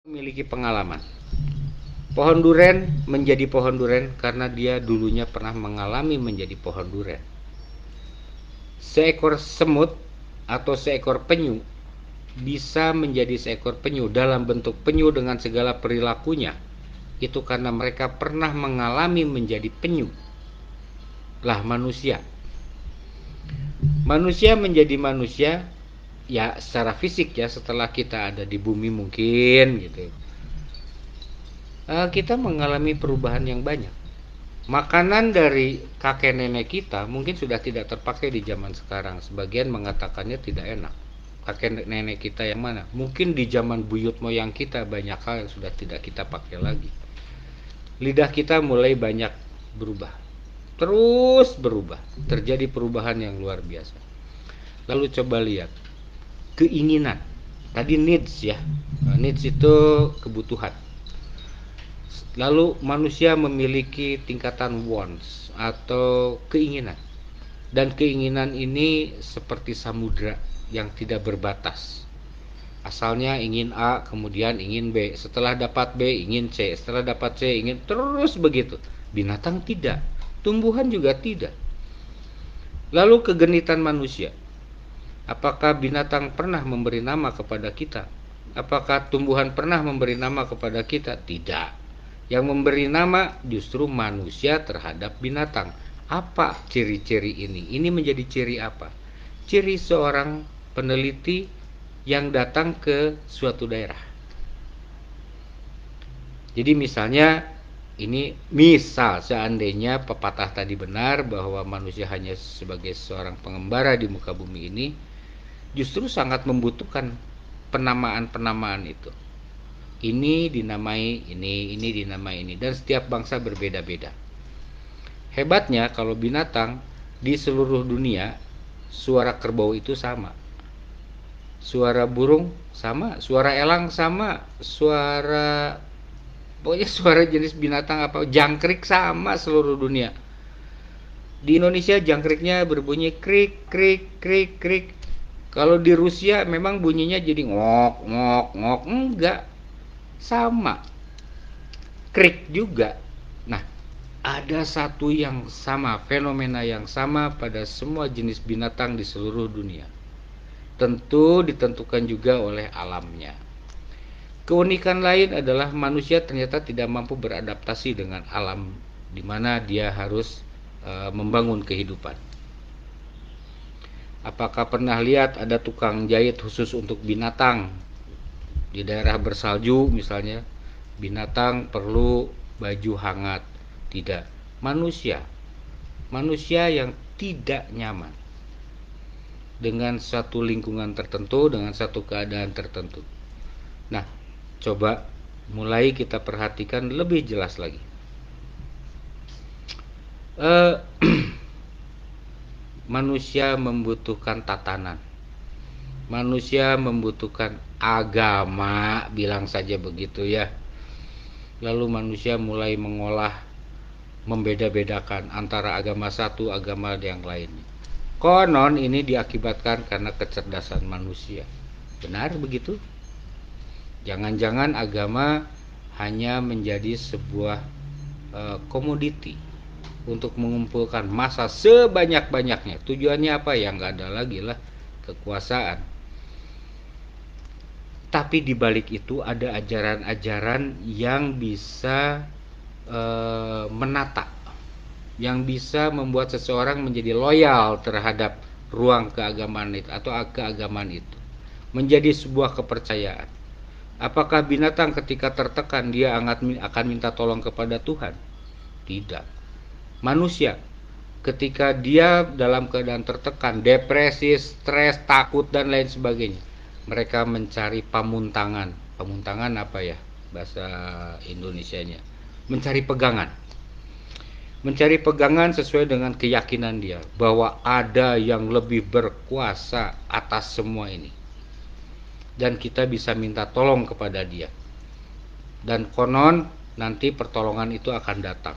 Memiliki pengalaman. Pohon duren menjadi pohon duren karena dia dulunya pernah mengalami menjadi pohon duren. Seekor semut atau seekor penyu bisa menjadi seekor penyu dalam bentuk penyu dengan segala perilakunya. Itu karena mereka pernah mengalami menjadi penyu. Lah manusia. Manusia menjadi manusia ya secara fisik ya, setelah kita ada di bumi mungkin gitu. Kita mengalami perubahan yang banyak. Makanan dari kakek nenek kita mungkin sudah tidak terpakai di zaman sekarang. Sebagian mengatakannya tidak enak. Kakek nenek kita yang mana? Mungkin di zaman buyut moyang kita banyak hal yang sudah tidak kita pakai lagi. Lidah kita mulai banyak berubah. Terus berubah. Terjadi perubahan yang luar biasa. Lalu coba lihat keinginan. Tadi needs ya. Needs itu kebutuhan. Lalu manusia memiliki tingkatan wants atau keinginan. Dan keinginan ini seperti samudra yang tidak berbatas. Asalnya ingin A, kemudian ingin B. Setelah dapat B, ingin C. Setelah dapat C, ingin terus begitu. Binatang tidak. Tumbuhan juga tidak. Lalu kegenitan manusia. Apakah binatang pernah memberi nama kepada kita? Apakah tumbuhan pernah memberi nama kepada kita? Tidak. Yang memberi nama justru manusia terhadap binatang. Apa ciri-ciri ini? Ini menjadi ciri apa? Ciri seorang peneliti yang datang ke suatu daerah. Jadi misalnya, ini misal seandainya pepatah tadi benar bahwa manusia hanya sebagai seorang pengembara di muka bumi ini, justru sangat membutuhkan penamaan-penamaan itu. Ini dinamai ini dinamai ini, dan setiap bangsa berbeda-beda. Hebatnya kalau binatang di seluruh dunia, suara kerbau itu sama, suara burung sama, suara elang sama, pokoknya suara jenis binatang apa, jangkrik sama seluruh dunia. Di Indonesia jangkriknya berbunyi krik krik krik krik. Kalau di Rusia memang bunyinya jadi ngok ngok ngok, enggak. Sama, krik juga. Nah, ada satu yang sama, fenomena yang sama pada semua jenis binatang di seluruh dunia. Tentu ditentukan juga oleh alamnya. Keunikan lain adalah manusia ternyata tidak mampu beradaptasi dengan alam di mana dia harus membangun kehidupan. Apakah pernah lihat ada tukang jahit khusus untuk binatang? Di daerah bersalju misalnya, binatang perlu baju hangat. Tidak. Manusia yang tidak nyaman dengan satu lingkungan tertentu, dengan satu keadaan tertentu. Nah, coba mulai kita perhatikan lebih jelas lagi. Manusia membutuhkan tatanan. Manusia membutuhkan agama, bilang saja begitu ya. Lalu manusia mulai mengolah, membeda-bedakan antara agama satu, agama yang lainnya. Konon ini diakibatkan karena kecerdasan manusia. Benar begitu? Jangan-jangan agama hanya menjadi sebuah komoditi untuk mengumpulkan massa sebanyak-banyaknya. Tujuannya apa? Ya nggak ada lagi lah, kekuasaan. Tapi di balik itu ada ajaran-ajaran yang bisa menata, yang bisa membuat seseorang menjadi loyal terhadap ruang keagamaan itu atau keagamaan itu, menjadi sebuah kepercayaan. Apakah binatang ketika tertekan dia akan minta tolong kepada Tuhan? Tidak. Manusia ketika dia dalam keadaan tertekan, depresi, stres, takut dan lain sebagainya, mereka mencari pamuntangan. Pamuntangan apa ya bahasa Indonesianya? Mencari pegangan. Mencari pegangan sesuai dengan keyakinan dia bahwa ada yang lebih berkuasa atas semua ini. Dan kita bisa minta tolong kepada dia. Dan konon nanti pertolongan itu akan datang.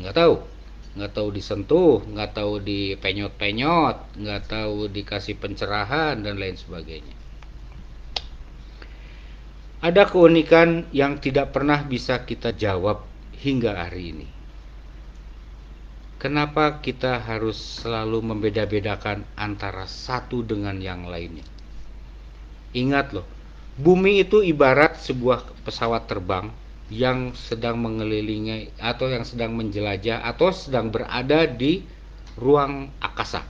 Nggak tahu disentuh, nggak tahu dipenyot-penyot, nggak tahu dikasih pencerahan dan lain sebagainya. Ada keunikan yang tidak pernah bisa kita jawab hingga hari ini. Kenapa kita harus selalu membeda-bedakan antara satu dengan yang lainnya? Ingat loh, bumi itu ibarat sebuah pesawat terbang yang sedang mengelilingi atau yang sedang menjelajah atau sedang berada di ruang angkasa.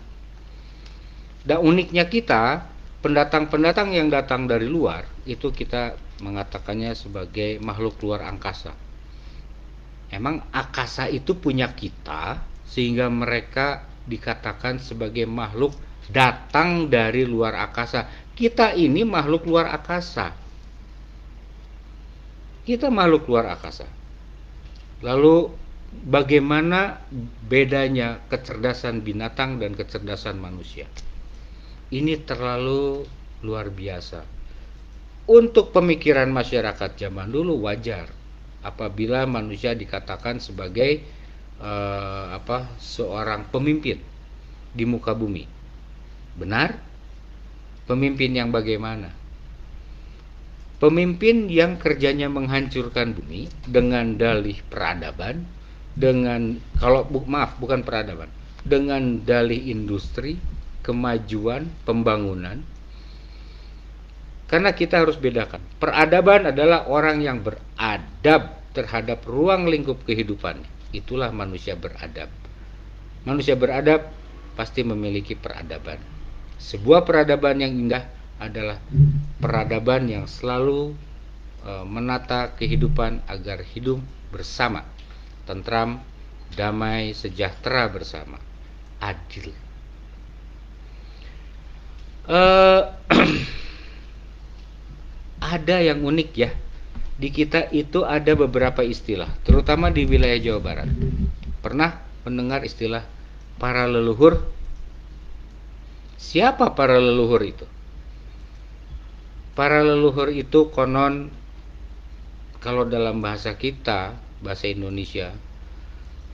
Dan uniknya kita, pendatang-pendatang yang datang dari luar, itu kita mengatakannya sebagai makhluk luar angkasa. Emang angkasa itu punya kita, sehingga mereka dikatakan sebagai makhluk datang dari luar angkasa. Kita ini makhluk luar angkasa. Kita makhluk luar angkasa. Lalu bagaimana bedanya kecerdasan binatang dan kecerdasan manusia? Ini terlalu luar biasa. Untuk pemikiran masyarakat zaman dulu wajar apabila manusia dikatakan sebagai seorang pemimpin di muka bumi. Benar? Pemimpin yang bagaimana? Pemimpin yang kerjanya menghancurkan bumi dengan dalih peradaban, bukan peradaban, dengan dalih industri, kemajuan, pembangunan. Karena kita harus bedakan. Peradaban adalah orang yang beradab terhadap ruang lingkup kehidupannya. Itulah manusia beradab. Manusia beradab pasti memiliki peradaban. Sebuah peradaban yang indah adalah peradaban yang selalu menata kehidupan agar hidup bersama, tentram, damai, sejahtera bersama, adil. Ada yang unik ya, di kita itu ada beberapa istilah, terutama di wilayah Jawa Barat. Pernah mendengar istilah para leluhur? Siapa para leluhur itu? Para leluhur itu konon, kalau dalam bahasa kita, bahasa Indonesia,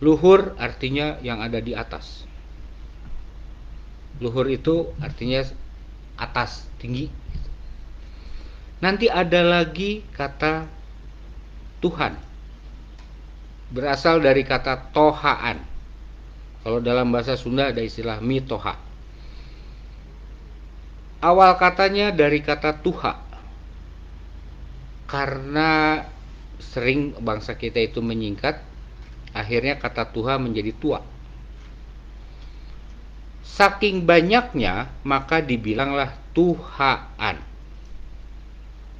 luhur artinya yang ada di atas. Luhur itu artinya atas, tinggi. Nanti ada lagi kata Tuhan, berasal dari kata tohaan. Kalau dalam bahasa Sunda ada istilah mitoha. Awal katanya dari kata tuha, karena sering bangsa kita itu menyingkat, akhirnya kata tuha menjadi tua. Saking banyaknya maka dibilanglah tuhaan.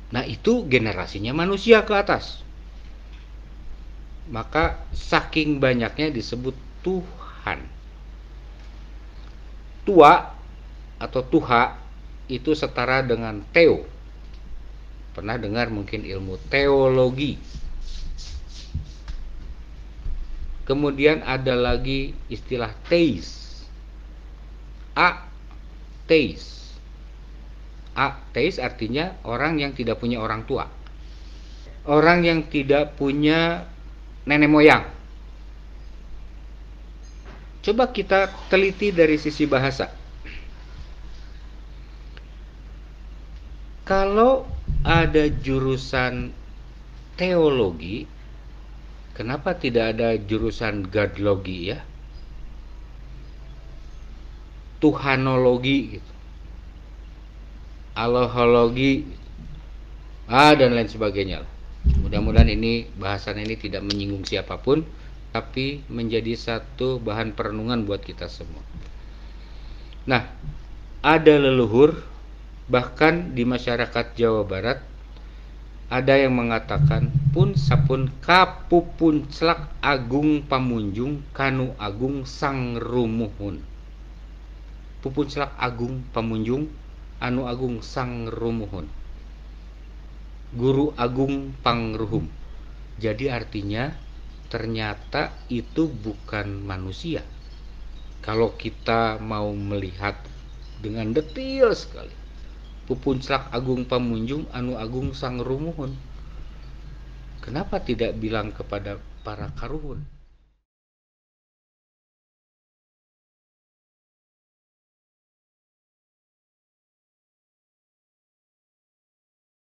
Nah itu generasinya manusia ke atas, maka saking banyaknya disebut Tuhan. Tua atau tuha itu setara dengan theo. Pernah dengar mungkin ilmu teologi. Kemudian ada lagi istilah teis. Ateis. Ateis artinya orang yang tidak punya orang tua, orang yang tidak punya nenek moyang. Coba kita teliti dari sisi bahasa. Kalau ada jurusan teologi, kenapa tidak ada jurusan godlogi ya? Tuhanologi gitu. Alohologi, dan lain sebagainya. Mudah-mudahan ini bahasan ini tidak menyinggung siapapun, tapi menjadi satu bahan perenungan buat kita semua. Nah, ada leluhur, bahkan di masyarakat Jawa Barat ada yang mengatakan pun sapun kapupun celak agung pamunjung kanu agung sang rumuhun. Pupun celak agung pamunjung anu agung sang rumuhun, guru agung pangruhum. Jadi artinya ternyata itu bukan manusia. Kalau kita mau melihat dengan detail sekali, pupun celak agung pamunjung anu agung sang rumuhun, kenapa tidak bilang kepada para karuhun?